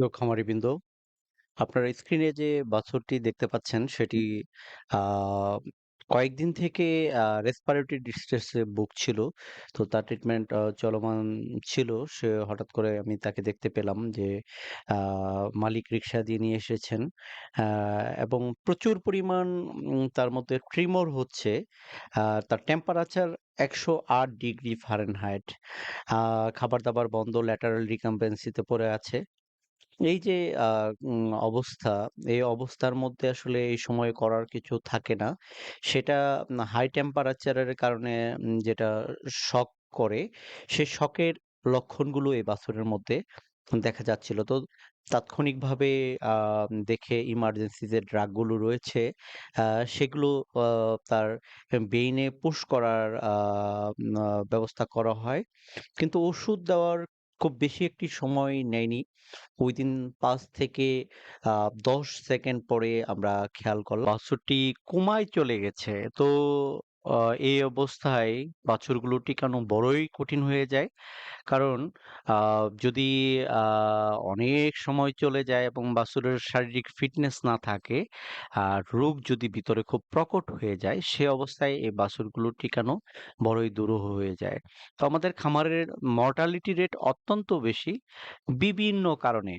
তো খামারিবৃন্দ, আপনার স্ক্রিনে যে বাছুরটি দেখতে পাচ্ছেন সেটি আ কয়েকদিন থেকে রেসপিরেটরি ডিস্ট্রেস এ ভুগছিল। তো তার ট্রিটমেন্ট চলমান ছিল। হঠাৎ করে আমি তাকে দেখতে পেলাম যে আ মালিক রিক্সা দিয়ে নিয়ে এসেছেন। আ এবং প্রচুর পরিমাণ তার মধ্যে ট্রিমর হচ্ছে। তার টেম্পারেচার ১০৮ ডিগ্রি ফারেনহাইট। আ খাবার-দাবার বন্ধ, ল্যাটারাল রিকাম্বেন্সি তে পড়ে আছে। এই যে আ অবস্থা, এই অবস্থার মধ্যে আসলে এই সময়ে করার কিছু থাকে না। সেটা হাই টেম্পারেচার এর কারণে যেটা শক করে, সেই শকের লক্ষণগুলো এই বাছুরের মধ্যে দেখা যাচ্ছিল। তো তাৎক্ষণিকভাবে আ দেখে ইমার্জেন্সি যে ড্রাগ গুলো রয়েছে, আ সেগুলো আ তার বেইনে পুশ করার ব্যবস্থা করা হয়। কিন্তু ওষুধ দেওয়ার খুব বেশি একটি সময় নেয়নি। উইদিন ৫ থেকে আ ১০ সেকেন্ড পরে আমরা খেয়াল করলাম বাছুরটি কোমায় চলে গেছে। তো আ এই অবস্থায় বাছুরগুলো টিকানো বড়ই কঠিন হয়ে যায়। কারণ আ যদি আ অনেক সময় চলে যায় এবং বাছুরের শারীরিক ফিটনেস না থাকে, আর রোগ যদি ভিতরে খুব প্রকট হয়ে যায়, সে অবস্থায় এই বাছুরগুলো টিকানো বড়ই দুরূহ হয়ে যায়। তো আমাদের খামারের মর্টালিটি রেট অত্যন্ত বেশি বিভিন্ন কারণে।